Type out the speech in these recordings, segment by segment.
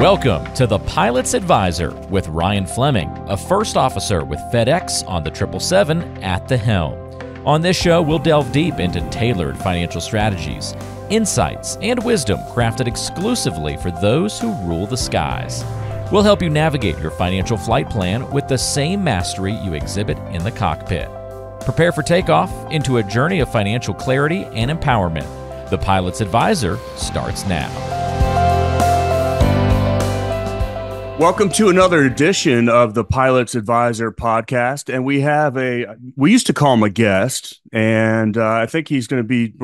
Welcome to the Pilot's Advisor with Ryan Fleming, a first officer with FedEx on the 777 at the helm. On this show, we'll delve deep into tailored financial strategies, insights, and wisdom crafted exclusively for those who rule the skies. We'll help you navigate your financial flight plan with the same mastery you exhibit in the cockpit. Prepare for takeoff into a journey of financial clarity and empowerment. The Pilot's Advisor starts now. Welcome to another edition of the Pilot's Advisor podcast. And we used to call him a guest, and I think we're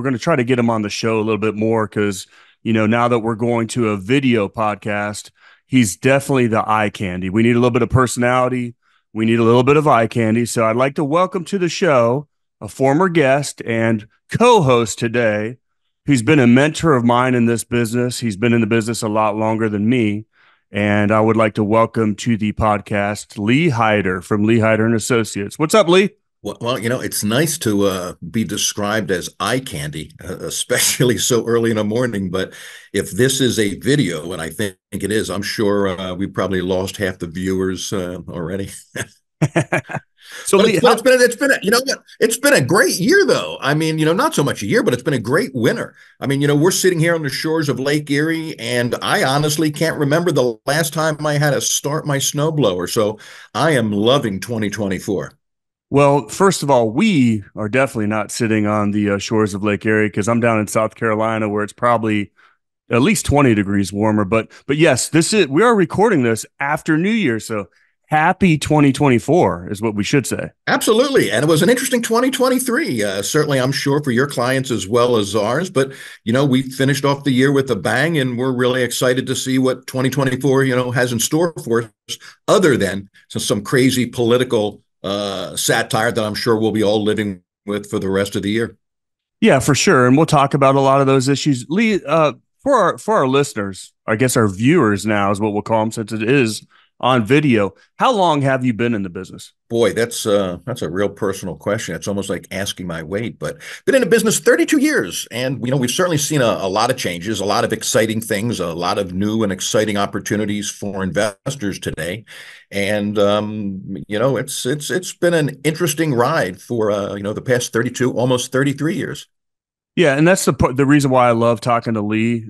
going to try to get him on the show a little bit more because, now that we're going to a video podcast, he's definitely the eye candy. We need a little bit of personality. We need a little bit of eye candy. So I'd like to welcome to the show a former guest and co-host today, who's been a mentor of mine in this business. He's been in the business a lot longer than me. And I would like to welcome to the podcast Lee Hyder from Lee Hyder and Associates. What's up, Lee? Well, it's nice to be described as eye candy, especially so early in the morning. But if this is a video, and I think it is, I'm sure we probably lost half the viewers already. So Lee, it's been a great year, though. I mean, not so much a year, but it's been a great winter. I mean, we're sitting here on the shores of Lake Erie, and I honestly can't remember the last time I had to start my snowblower. So I am loving 2024. Well, first of all, we are definitely not sitting on the shores of Lake Erie because I'm down in South Carolina where it's probably at least 20 degrees warmer. But yes, we are recording this after New Year, so happy 2024 is what we should say. Absolutely. And it was an interesting 2023. Certainly, I'm sure for your clients as well as ours. But, we finished off the year with a bang, and we're really excited to see what 2024, has in store for us, other than some crazy political satire that I'm sure we'll be all living with for the rest of the year. Yeah, for sure. And we'll talk about a lot of those issues. Lee, for our listeners, I guess our viewers now is what we'll call them since it is on video. How long have you been in the business? Boy, that's a real personal question. It's almost like asking my weight, but been in the business 32 years. And, we've certainly seen a lot of changes, a lot of exciting things, a lot of new and exciting opportunities for investors today. And, it's been an interesting ride for, the past 32, almost 33 years. Yeah. And that's the reason why I love talking to Lee.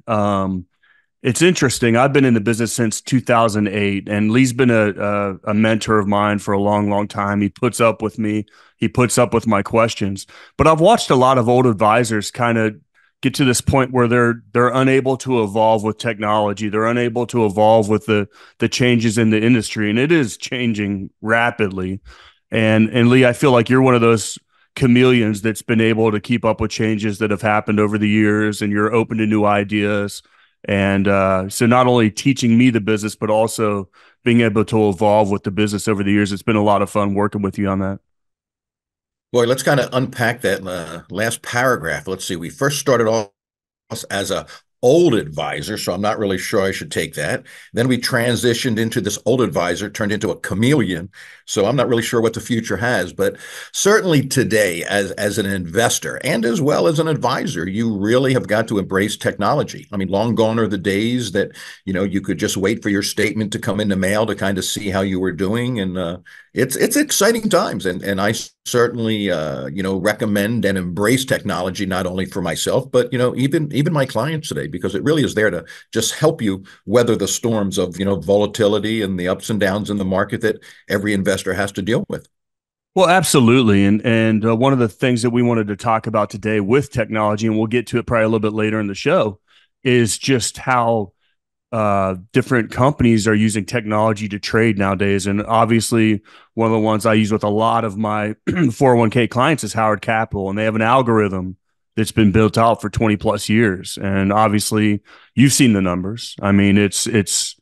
It's interesting. I've been in the business since 2008, and Lee's been a mentor of mine for a long, long time. He puts up with me. He puts up with my questions. But I've watched a lot of old advisors kind of get to this point where they're unable to evolve with technology. They're unable to evolve with the changes in the industry, and it is changing rapidly. And Lee, I feel like you're one of those chameleons that's been able to keep up with changes that have happened over the years, and you're open to new ideas. And so not only teaching me the business, but also being able to evolve with the business over the years. It's been a lot of fun working with you on that. Boy, let's kind of unpack that last paragraph. Let's see. We first started off as a old advisor, so I'm not really sure I should take that. Then we transitioned into this old advisor, turned into a chameleon. So I'm not really sure what the future has, but certainly today as an investor and as well as an advisor, you really have got to embrace technology. I mean, long gone are the days that, you could just wait for your statement to come in the mail to kind of see how you were doing. And it's exciting times. And I certainly, recommend and embrace technology, not only for myself, but, even my clients today, because it really is there to just help you weather the storms of, volatility and the ups and downs in the market that every investor has to deal with. Well, absolutely. And one of the things that we wanted to talk about today with technology, and we'll get to it probably a little bit later in the show, is just how different companies are using technology to trade nowadays. And obviously, one of the ones I use with a lot of my 401k clients is Howard Capital, and they have an algorithm that's been built out for 20 plus years. And obviously, you've seen the numbers. I mean, it's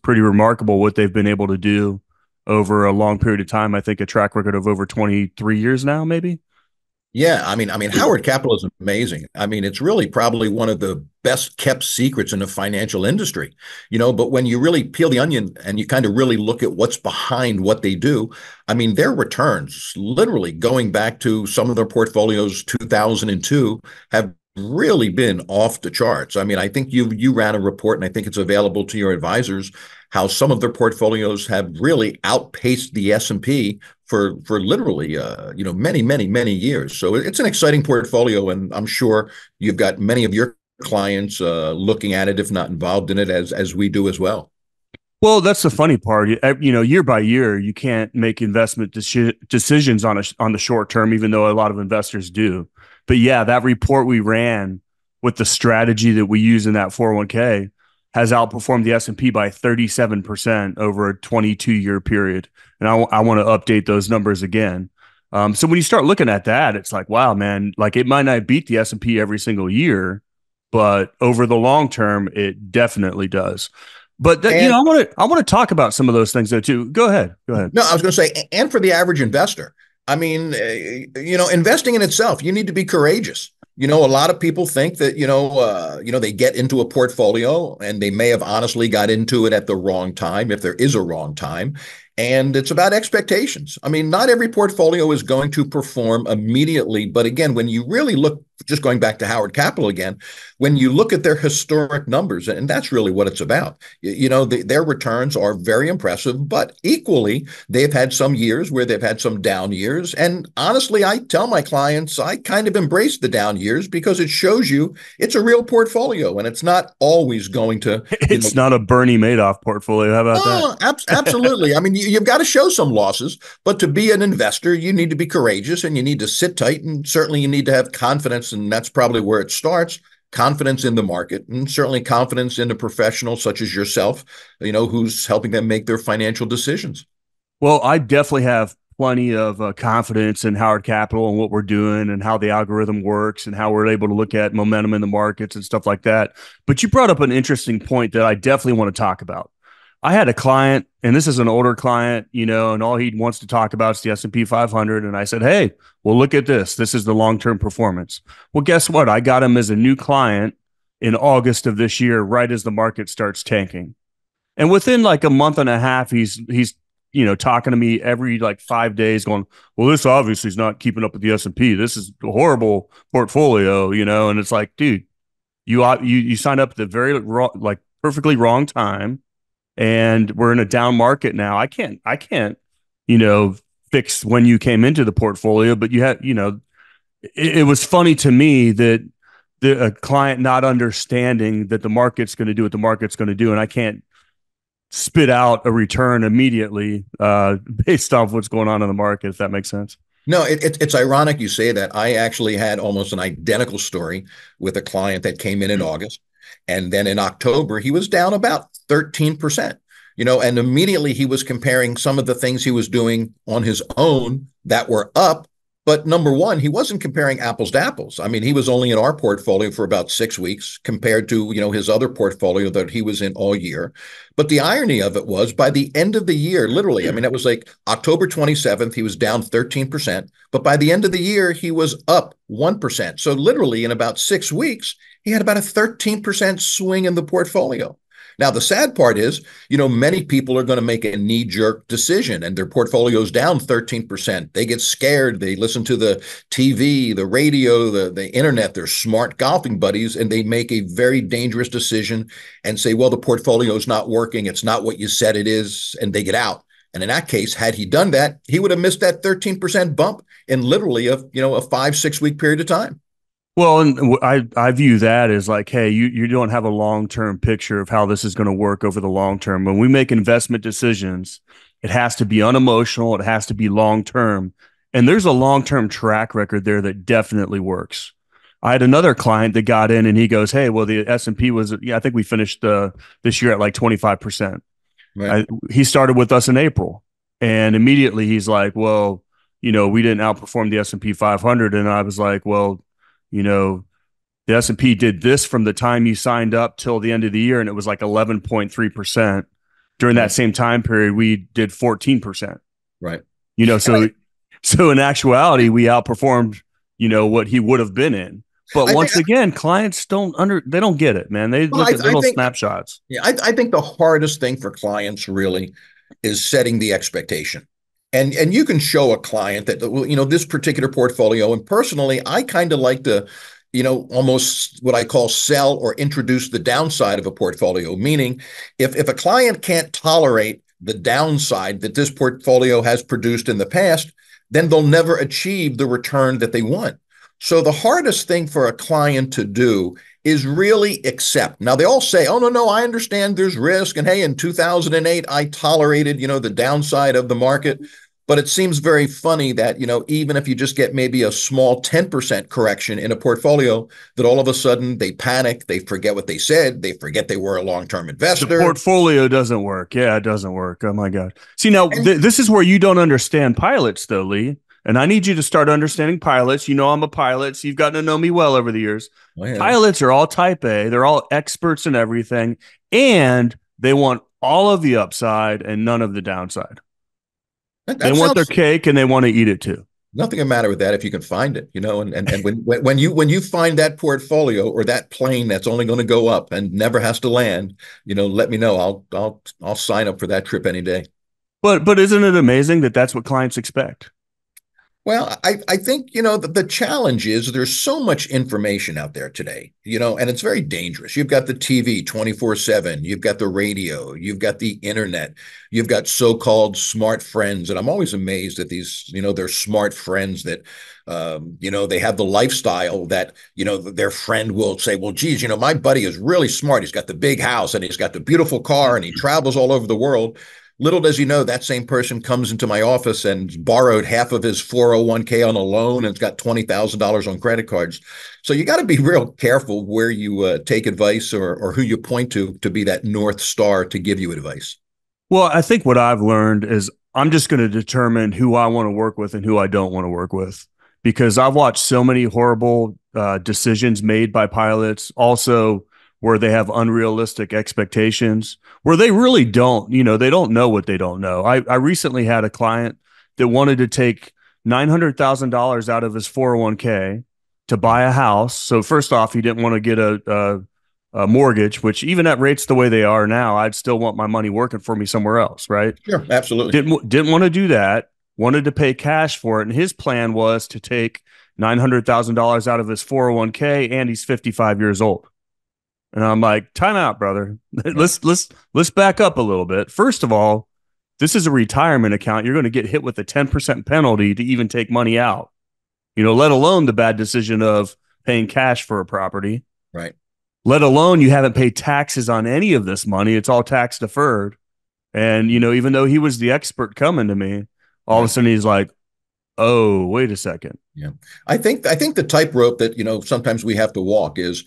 pretty remarkable what they've been able to do over a long period of time. I think a track record of over 23 years now, maybe. Yeah, I mean, Howard Capital is amazing. I mean, it's really probably one of the best kept secrets in the financial industry, but when you really peel the onion and you kind of really look at what's behind what they do, I mean, their returns, literally going back to some of their portfolios, 2002, have really been off the charts. I mean, I think you ran a report, and I think it's available to your advisors, how some of their portfolios have really outpaced the S&P for literally many years. So it's an exciting portfolio, and I'm sure you've got many of your clients looking at it, if not involved in it, as we do as well. Well, that's the funny part. Year by year, you can't make investment decisions on the short term, even though a lot of investors do. But yeah, that report we ran with the strategy that we use in that 401k has outperformed the S&P by 37% over a 22-year period. And I want to update those numbers again. So when you start looking at that, it's like, wow, man, like it might not beat the S&P every single year, but over the long term, it definitely does. But And I want to talk about some of those things though too. Go ahead. no, I was going to say, and for the average investor, I mean, investing in itself, you need to be courageous. A lot of people think that, they get into a portfolio and they may have honestly got into it at the wrong time, if there is a wrong time. And it's about expectations. I mean, not every portfolio is going to perform immediately. But again, when you really look, just going back to Howard Capital again, when you look at their historic numbers, and that's really what it's about, their returns are very impressive, but equally, they've had some years where they've had some down years. And honestly, I tell my clients, I kind of embrace the down years because it shows you it's a real portfolio and it's not always going to. It's not a Bernie Madoff portfolio. How about that? Absolutely. I mean, you've got to show some losses, but to be an investor, you need to be courageous and you need to sit tight. And certainly you need to have confidence. And that's probably where it starts. Confidence in the market, and certainly confidence in a professional such as yourself, who's helping them make their financial decisions. Well, I definitely have plenty of confidence in Howard Capital and what we're doing and how the algorithm works and how we're able to look at momentum in the markets and stuff like that. But you brought up an interesting point that I definitely want to talk about. I had a client, and this is an older client, and all he wants to talk about is the S&P 500. And I said, hey, well, look at this. This is the long-term performance. Well, guess what? I got him as a new client in August of this year, right as the market starts tanking. And within like a month and a half, he's talking to me every like 5 days going, well, this obviously is not keeping up with the S&P. This is a horrible portfolio, and it's like, dude, you signed up at the very wrong, like perfectly wrong time. And we're in a down market now. I can't, fix when you came into the portfolio, but you had, it was funny to me that a client not understanding that the market's going to do what the market's going to do. And I can't spit out a return immediately based off what's going on in the market, if that makes sense. No, it's ironic you say that. I actually had almost an identical story with a client that came in August. And then in October, he was down about 13%, and immediately he was comparing some of the things he was doing on his own that were up. But number one, he wasn't comparing apples to apples. I mean, he was only in our portfolio for about 6 weeks compared to, his other portfolio that he was in all year. But the irony of it was by the end of the year, literally, I mean, it was like October 27th, he was down 13%. But by the end of the year, he was up 1%. So literally in about 6 weeks, he had about a 13% swing in the portfolio. Now, the sad part is, many people are going to make a knee-jerk decision and their portfolio's down 13%. They get scared. They listen to the TV, the radio, the internet, their smart golfing buddies, and they make a very dangerous decision and say, well, the portfolio's not working. It's not what you said it is, and they get out. And in that case, had he done that, he would have missed that 13% bump in literally a 5-6 week period of time. Well, and I view that as like, hey, you don't have a long-term picture of how this is going to work over the long term. When we make investment decisions, it has to be unemotional. It has to be long-term. And there's a long-term track record there that definitely works. I had another client that got in and he goes, hey, well, the S&P was, I think we finished this year at like 25%. Right. He started with us in April. And immediately he's like, well, we didn't outperform the S&P 500. And I was like, well, the S&P did this from the time you signed up till the end of the year, and it was like 11.3%. During that same time period, we did 14%. Right. So in actuality, we outperformed, what he would have been in. But once again, clients don't get it, man. They look at little snapshots. Yeah, I think the hardest thing for clients really is setting the expectation. And you can show a client that, this particular portfolio, and personally, I kind of like to almost what I call sell or introduce the downside of a portfolio. Meaning, if a client can't tolerate the downside that this portfolio has produced in the past, then they'll never achieve the return that they want. So the hardest thing for a client to do is really accept. Now they all say, "Oh, no, I understand there's risk, and hey, in 2008 I tolerated, the downside of the market." But it seems very funny that, even if you just get maybe a small 10% correction in a portfolio, that all of a sudden they panic, they forget what they said, they forget they were a long-term investor. The portfolio doesn't work. Yeah, it doesn't work. Oh my God. See, now this is where you don't understand pilots though, Lee. And I need you to start understanding pilots. I'm a pilot, so you've gotten to know me well over the years. Oh, yeah. Pilots are all type A. They're all experts in everything. And they want all of the upside and none of the downside. They want their cake and they want to eat it too. Nothing the matter with that if you can find it, and when you find that portfolio or that plane that's only going to go up and never has to land, let me know. I'll sign up for that trip any day. But isn't it amazing that that's what clients expect? Well, I think, the challenge is there's so much information out there today, and it's very dangerous. You've got the TV 24/7, you've got the radio, you've got the internet, you've got so-called smart friends. And I'm always amazed at these, they're smart friends that, they have the lifestyle that, their friend will say, well, geez, my buddy is really smart. He's got the big house and he's got the beautiful car and he travels all over the world. Little does he know that same person comes into my office and borrowed half of his 401k on a loan and it's got $20,000 on credit cards. So you got to be real careful where you take advice or who you point to be that North Star to give you advice. Well, I think what I've learned is I'm just going to determine who I want to work with and who I don't want to work with, because I've watched so many horrible decisions made by pilots. Also, where they have unrealistic expectations, where they really don't, they don't know what they don't know. I recently had a client that wanted to take $900,000 out of his 401k to buy a house. So first off, he didn't want to get a mortgage, which even at rates the way they are now, I'd still want my money working for me somewhere else, right? Sure, absolutely. Didn't want to do that, wanted to pay cash for it. And his plan was to take $900,000 out of his 401k, and he's 55 years old. And I'm like, time out, brother. Let's back up a little bit. First of all, this is a retirement account. You're going to get hit with a 10% penalty to even take money out, let alone the bad decision of paying cash for a property. Right. Let alone you haven't paid taxes on any of this money. It's all tax deferred. And, even though he was the expert coming to me, all of a sudden he's like, oh, wait a second. Yeah. I think the tightrope that, sometimes we have to walk is,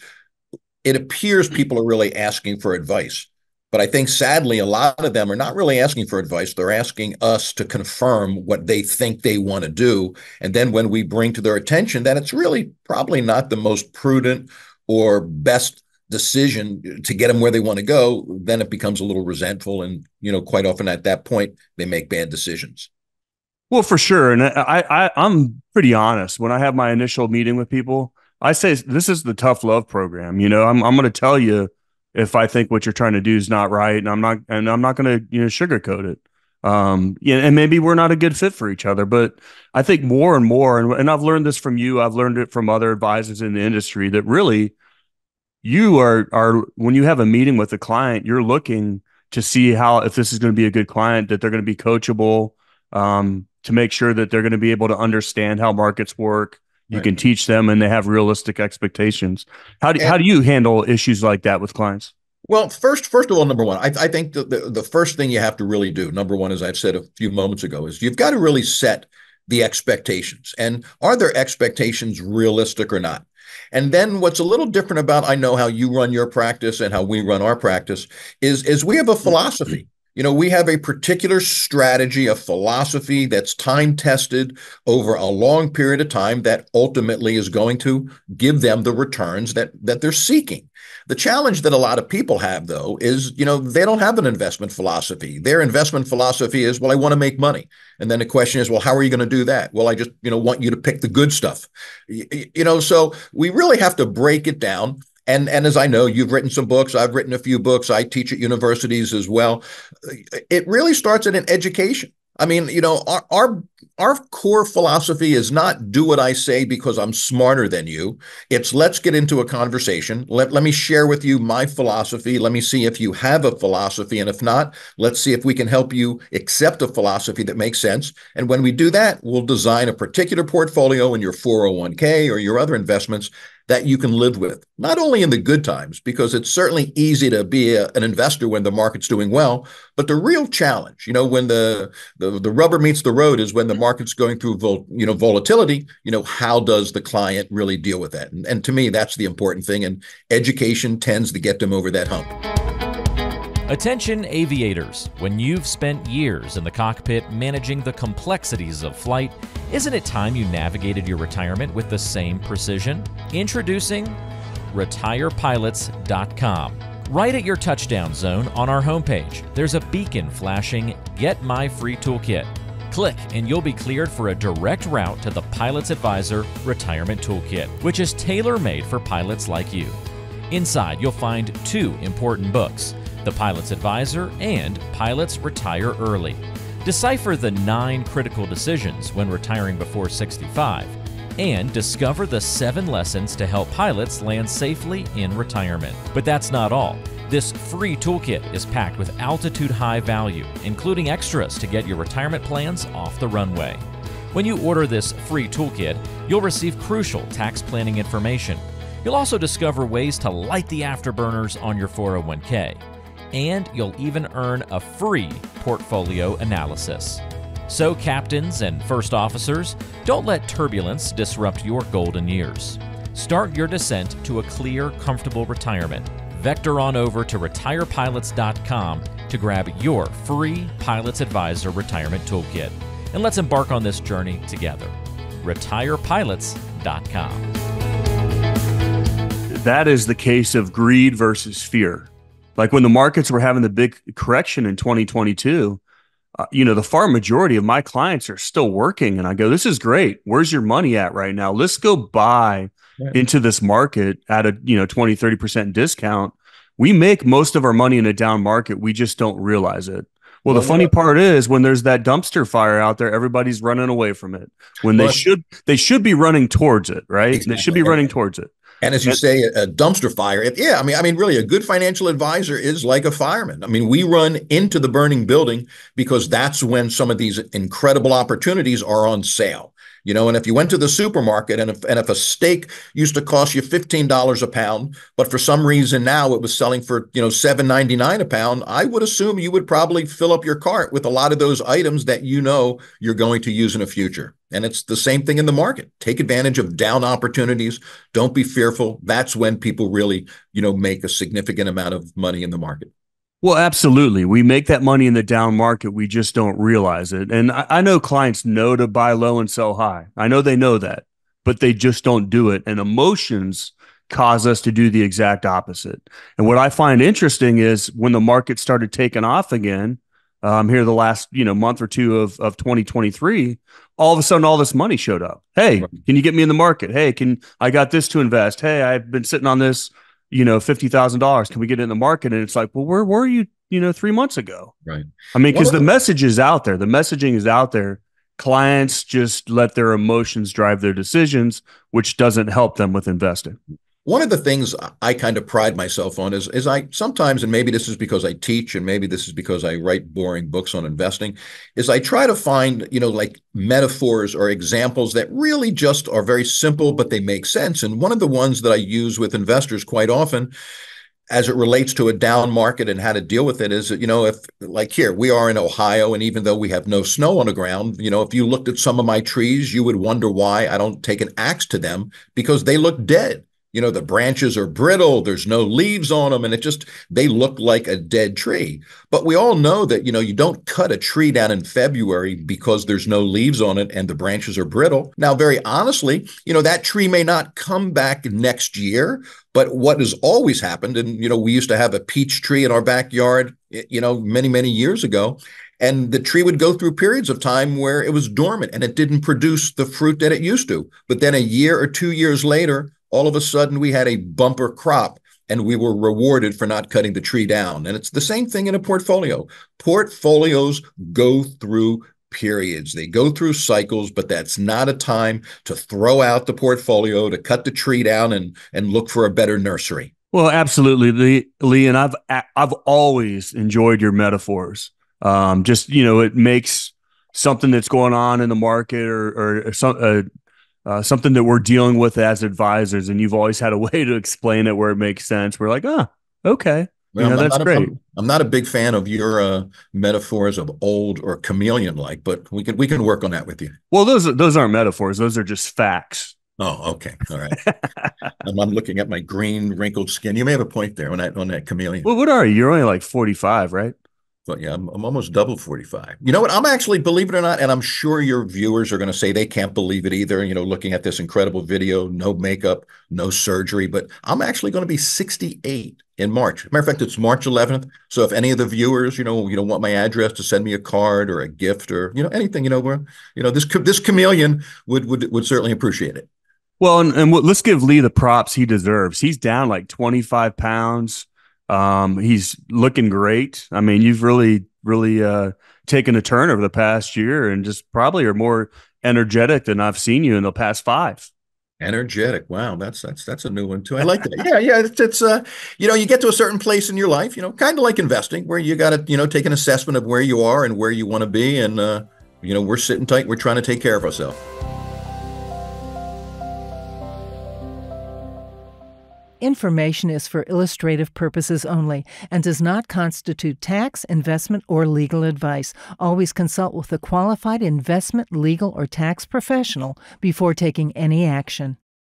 it appears people are really asking for advice. But I think, sadly, a lot of them are not really asking for advice. They're asking us to confirm what they think they want to do. And then when we bring to their attention that it's really probably not the most prudent or best decision to get them where they want to go, then it becomes a little resentful. And, quite often at that point, they make bad decisions. Well, for sure. And I'm pretty honest. When I have my initial meeting with people, I say, this is the tough love program. I'm going to tell you if I think what you're trying to do is not right, and I'm not going to sugarcoat it. And maybe we're not a good fit for each other. But I think more and more, and I've learned this from you, I've learned it from other advisors in the industry, that really you are when you have a meeting with a client, you're looking to see if this is going to be a good client, that they're going to be coachable, to make sure that they're going to be able to understand how markets work. You can teach them, and they have realistic expectations. How do you handle issues like that with clients? Well, first of all, number one, I think the first thing you have to really do, number one, as I've said a few moments ago, is you've got to really set the expectations. And are their expectations realistic or not? And then what's a little different about, I know how you run your practice and how we run our practice, is we have a philosophy. We have a particular strategy, a philosophy that's time tested over a long period of time that ultimately is going to give them the returns that they're seeking. The challenge that a lot of people have, though, is, they don't have an investment philosophy. Their investment philosophy is, well, I want to make money. And then the question is, well, how are you going to do that? Well, I just, want you to pick the good stuff. So we really have to break it down. And as I know, you've written some books, I've written a few books, I teach at universities as well. It really starts at an education. I mean, our core philosophy is not do what I say because I'm smarter than you. It's let's get into a conversation. Let me share with you my philosophy. Let me see if you have a philosophy. And if not, let's see if we can help you accept a philosophy that makes sense. And when we do that, we'll design a particular portfolio in your 401k or your other investments that you can live with, not only in the good times, because it's certainly easy to be an investor when the market's doing well, but the real challenge, when the rubber meets the road is when the market's going through volatility. How does the client really deal with that? And to me, that's the important thing. And education tends to get them over that hump. Attention aviators, when you've spent years in the cockpit managing the complexities of flight, isn't it time you navigated your retirement with the same precision? Introducing retirepilots.com. Right at your touchdown zone on our homepage, there's a beacon flashing Get My Free Toolkit. Click and you'll be cleared for a direct route to the Pilot's Advisor Retirement Toolkit, which is tailor-made for pilots like you. Inside, you'll find 2 important books, The Pilot's Advisor and Pilots Retire Early. Decipher the 9 critical decisions when retiring before 65 and discover the 7 lessons to help pilots land safely in retirement. But that's not all. This free toolkit is packed with altitude-high value, including extras to get your retirement plans off the runway. When you order this free toolkit, you'll receive crucial tax planning information. You'll also discover ways to light the afterburners on your 401k. And you'll even earn a free portfolio analysis. So, captains and first officers, don't let turbulence disrupt your golden years. Start your descent to a clear, comfortable retirement. Vector on over to retirepilots.com to grab your free Pilot's Advisor Retirement Toolkit. And let's embark on this journey together. retirepilots.com. That is the case of greed versus fear. Like when the markets were having the big correction in 2022, the far majority of my clients are still working. And I go, this is great. Where's your money at right now? Let's go buy into this market at a 20, 30% discount. We make most of our money in a down market. We just don't realize it. Well, the funny part is when there's that dumpster fire out there, everybody's running away from it when they should be running towards it, right? Exactly. They should be running towards it. And as you say, a dumpster fire. Really, a good financial advisor is like a fireman. I mean, we run into the burning building because that's when some of these incredible opportunities are on sale. And if you went to the supermarket and if a steak used to cost you $15 a pound, but for some reason now it was selling for, $7.99 a pound, I would assume you would probably fill up your cart with a lot of those items that you're going to use in the future. And it's the same thing in the market. Take advantage of down opportunities. Don't be fearful. That's when people really, make a significant amount of money in the market. Well, absolutely. We make that money in the down market. We just don't realize it. And I know clients know to buy low and sell high. I know they know that, but they just don't do it. And emotions cause us to do the exact opposite. And what I find interesting is when the market started taking off again, here the last month or two of 2023, all of a sudden all this money showed up. Hey, can you get me in the market? Hey, I got this to invest? Hey, I've been sitting on this $50,000. Can we get it in the market? And it's like, well, where were you, 3 months ago? Right. I mean, because the message is out there. The messaging is out there. Clients just let their emotions drive their decisions, which doesn't help them with investing. One of the things I kind of pride myself on is I sometimes, and maybe this is because I teach and maybe this is because I write boring books on investing, is I try to find, like metaphors or examples that really just are very simple, but they make sense. And one of the ones that I use with investors quite often as it relates to a down market and how to deal with it is, if like here, we are in Ohio, and even though we have no snow on the ground, if you looked at some of my trees, you would wonder why I don't take an axe to them because they look dead. The branches are brittle, there's no leaves on them, and they look like a dead tree. But we all know that, you don't cut a tree down in February because there's no leaves on it and the branches are brittle. Now, very honestly, that tree may not come back next year, but what has always happened, and, we used to have a peach tree in our backyard, many, many years ago. And the tree would go through periods of time where it was dormant and it didn't produce the fruit that it used to. But then a year or 2 years later, all of a sudden we had a bumper crop and we were rewarded for not cutting the tree down. And it's the same thing in a portfolio. Portfolios go through periods. They go through cycles, but that's not a time to throw out the portfolio, to cut the tree down and look for a better nursery. Well, absolutely, Lee, and I've always enjoyed your metaphors. Just, it makes something that's going on in the market or something that we're dealing with as advisors, and you've always had a way to explain it where it makes sense. We're like, okay. Well, That's great. I'm not a big fan of your metaphors of old or chameleon-like, but we can work on that with you. Well, those aren't metaphors; those are just facts. Oh, okay, all right. I'm looking at my green, wrinkled skin. You may have a point there on that chameleon. Well, what are you? You're only like 45, right? But yeah, I'm almost double 45. You know what? I'm actually, believe it or not, and I'm sure your viewers are going to say they can't believe it either, looking at this incredible video, no makeup, no surgery, but I'm actually going to be 68 in March. Matter of fact, it's March 11th. So if any of the viewers, want my address to send me a card or a gift or, anything, this chameleon would certainly appreciate it. Well, and let's give Lee the props he deserves. He's down like 25 pounds. He's looking great. I mean, you've really taken a turn over the past year and just probably are more energetic than I've seen you in the past 5. Energetic. Wow. That's a new one too. I like that. Yeah. It's you get to a certain place in your life, kind of like investing where you got to, take an assessment of where you are and where you want to be. And, we're sitting tight. We're trying to take care of ourselves. Information is for illustrative purposes only and does not constitute tax, investment, or legal advice. Always consult with a qualified investment, legal, or tax professional before taking any action.